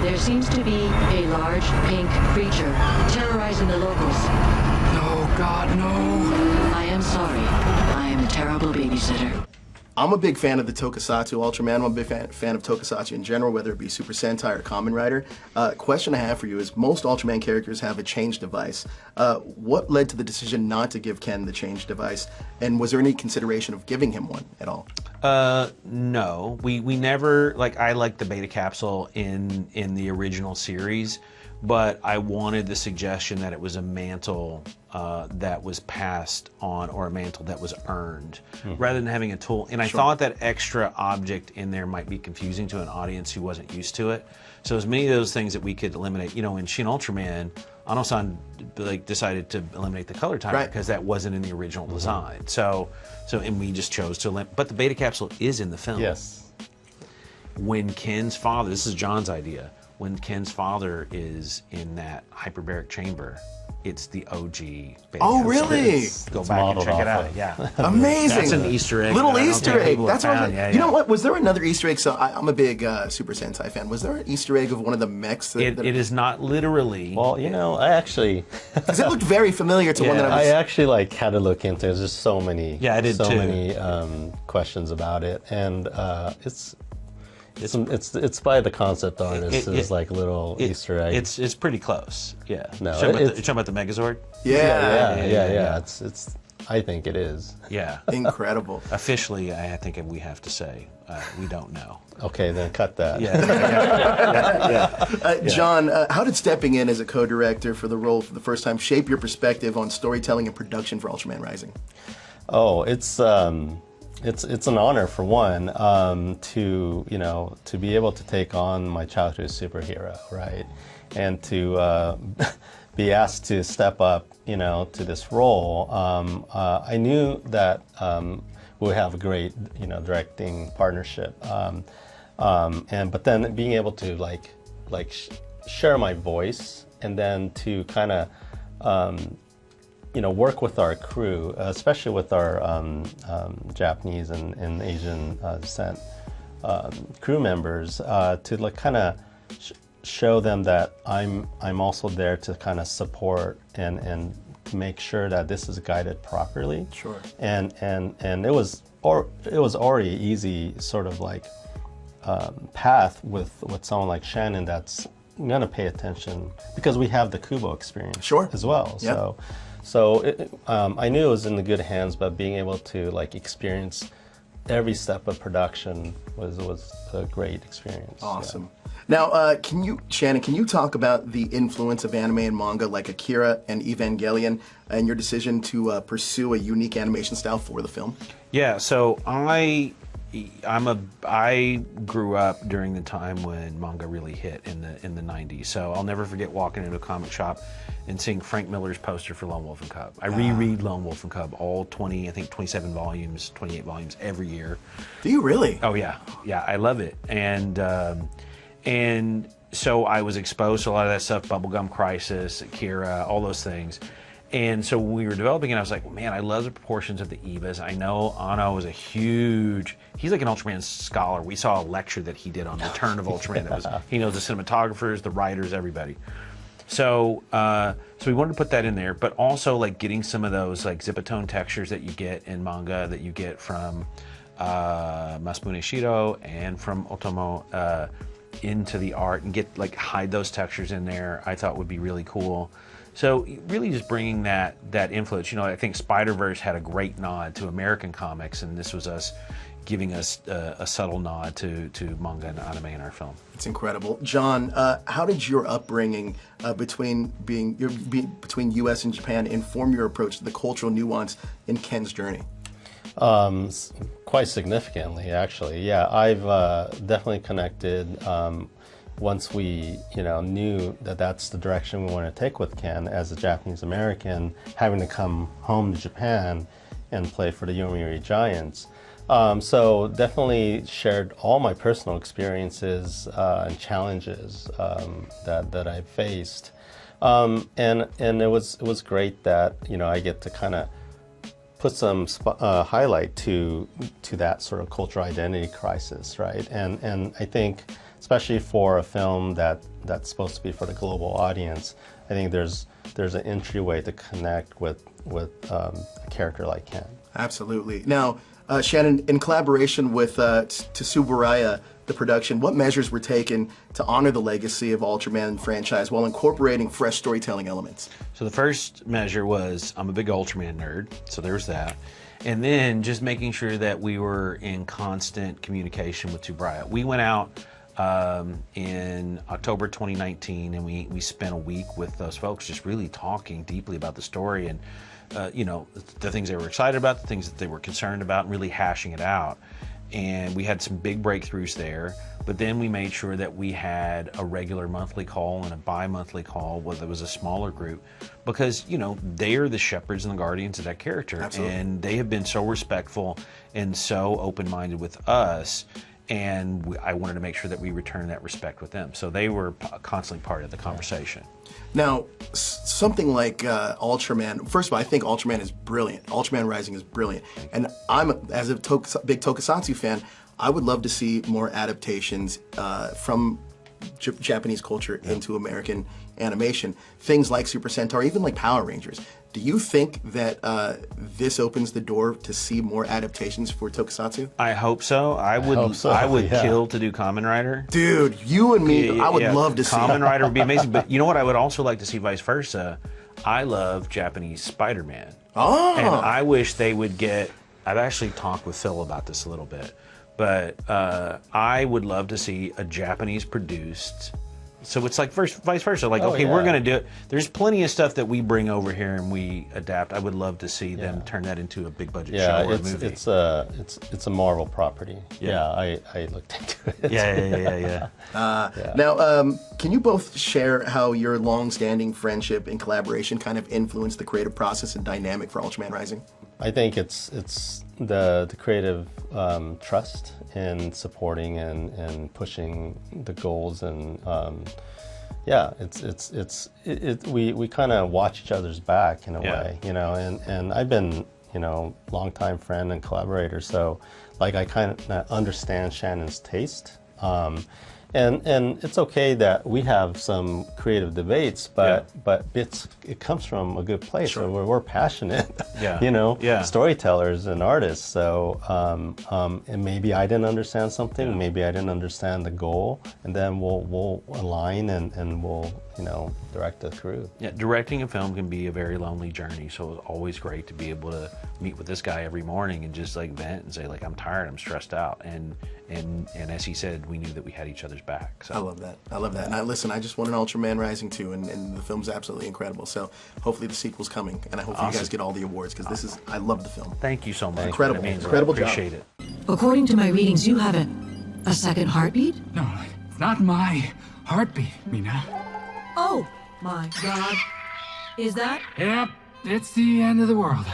There seems to be a large pink creature terrorizing the locals. No, God, no. I am sorry. I am a terrible babysitter. I'm a big fan of the Tokusatsu Ultraman. I'm a big fan of Tokusatsu in general, whether it be Super Sentai or Kamen Rider. Question I have for you is, most Ultraman characters have a change device. What led to the decision not to give Ken the change device? And was there any consideration of giving him one at all? No. We never, like, I liked the Beta Capsule in the original series, but I wanted the suggestion that it was a mantle that was passed on, or a mantle that was earned, rather than having a tool. And I thought that extra object in there might be confusing to an audience who wasn't used to it. So as many of those things that we could eliminate. You know, in Shin Ultraman, Ano-san decided to eliminate the color timer because that wasn't in the original design. So and we just chose to eliminate. But the Beta Capsule is in the film. Yes. When Ken's father, this is John's idea, when Ken's father is in that hyperbaric chamber, it's the OG Beta Oh, Capsule. really? Go back and check it out. Yeah. Amazing. That's an Easter egg. Little that I don't Easter think egg. people have That's what I was found. like, Yeah, you yeah. know what? Was there another Easter egg? So I'm a big Super Sentai fan. Was there an Easter egg of one of the mechs? It is not literally. Well, you know, I actually, Because it looked very familiar to one that I I was. actually like had to look into it. There's just so many, Yeah, I did so too. many questions about it, and it's by the concept artist. It's like little Easter egg. It's pretty close. Yeah. No, You're talking about the Megazord? Yeah. It's. I think it is. Yeah. Incredible. Officially, I think we have to say we don't know. Okay, then cut that. John, how did stepping in as a co-director for the role for the first time shape your perspective on storytelling and production for Ultraman Rising? Oh, it's an honor for one to be able to take on my childhood superhero, right, and to be asked to step up, to this role. I knew that we would have a great, directing partnership, but then being able to share my voice, and then to kind of work with our crew, especially with our Japanese and Asian descent crew members, to kind of show them that I'm also there to kind of support and to make sure that this is guided properly. Sure. And it was already easy sort of path with someone like Shannon that's gonna pay attention, because we have the Kubo experience as well. Yeah. So I knew it was in the good hands, but being able to experience every step of production was a great experience. Awesome. Yeah. Now, Shannon, can you talk about the influence of anime and manga like Akira and Evangelion, and your decision to pursue a unique animation style for the film? Yeah. So I grew up during the time when manga really hit in the 90s. So I'll never forget walking into a comic shop and seeing Frank Miller's poster for Lone Wolf and Cub. I reread Lone Wolf and Cub, all 27 volumes, 28 volumes every year. Do you really? Oh yeah, yeah, I love it. And so I was exposed to a lot of that stuff, Bubblegum Crisis, Akira, all those things. And so when we were developing it, I was like, man, I love the proportions of the Evas. I know Ano is he's like an Ultraman scholar. We saw a lecture that he did on Return of Ultraman. He knows the cinematographers, the writers, everybody. So we wanted to put that in there, but also getting some of those zipatone textures that you get in manga, that you get from Masafune Shiro and from Otomo into the art, and hide those textures in there, I thought would be really cool. So really just bringing that influence. I think Spider-Verse had a great nod to American comics, and this was us giving us a subtle nod to manga and anime in our film. It's incredible. John, how did your upbringing between U.S. and Japan inform your approach to the cultural nuance in Ken's journey? Quite significantly, actually. Yeah, I've definitely connected once we, knew that that's the direction we want to take with Ken as a Japanese American, having to come home to Japan and play for the Yomiuri Giants. So definitely shared all my personal experiences and challenges that I faced, and it was great that I get to kind of put some highlight to that sort of cultural identity crisis, right? And I think especially for a film that's supposed to be for the global audience. I think there's an entryway to connect with a character like Ken. Absolutely. Now, Shannon, in collaboration with Tsuburaya, the production, what measures were taken to honor the legacy of Ultraman franchise while incorporating fresh storytelling elements? So the first measure was, I'm a big Ultraman nerd, so there's that. And then just making sure that we were in constant communication with Tsuburaya. We went out in October 2019, and we spent a week with those folks just really talking deeply about the story and you know, the things they were excited about, the things that they were concerned about, and really hashing it out. And we had some big breakthroughs there, but then we made sure that we had a regular monthly call and a bi-monthly call, whether it was a smaller group, because, you know, they are the shepherds and the guardians of that character. Absolutely. And they have been so respectful and so open-minded with us, and I wanted to make sure that we returned that respect with them. So they were constantly part of the conversation. Now, something like Ultraman, first of all, I think Ultraman is brilliant. Ultraman Rising is brilliant. And as a big Tokusatsu fan, I would love to see more adaptations from Japanese culture into American animation. Things like Super Sentai, even like Power Rangers. Do you think that this opens the door to see more adaptations for Tokusatsu? I hope so. I would kill to do Kamen Rider. Dude, you and me, I would love to see Kamen Rider would be amazing. But you know what? I would also like to see vice versa. I love Japanese Spider-Man. Oh. And I wish they would get, I've actually talked with Phil about this a little bit, but I would love to see a Japanese produced. So it's like vice versa. Like, okay, we're going to do it. There's plenty of stuff that we bring over here and we adapt. I would love to see them turn that into a big budget show or a movie. It's a Marvel property. Yeah, I looked into it. Yeah. Now, can you both share how your long-standing friendship and collaboration kind of influenced the creative process and dynamic for Ultraman Rising? I think it's the creative trust in supporting and pushing the goals, and we kind of watch each other's back in a way, you know, and I've been, you know, longtime friend and collaborator, so like I kind of understand Shannon's taste. And it's okay that we have some creative debates, but it comes from a good place. Sure. Where we're passionate, you know, storytellers and artists. So and maybe I didn't understand something, maybe I didn't understand the goal, and then we'll align and we'll, you know, direct the crew. Yeah, directing a film can be a very lonely journey. So it's always great to be able to meet with this guy every morning and just like vent and say like, I'm tired, I'm stressed out, and as he said, we knew that we had each other's back. So. I love that. And I just want an Ultraman Rising too, and the film's absolutely incredible. So hopefully the sequel's coming, and I hope you guys get all the awards, because I love the film. Thank you so much. Incredible. It means Incredible job. Appreciate it. According to my readings, you have a second heartbeat? No, it's not my heartbeat, Mina. Oh, my God. Is that? Yep, it's the end of the world.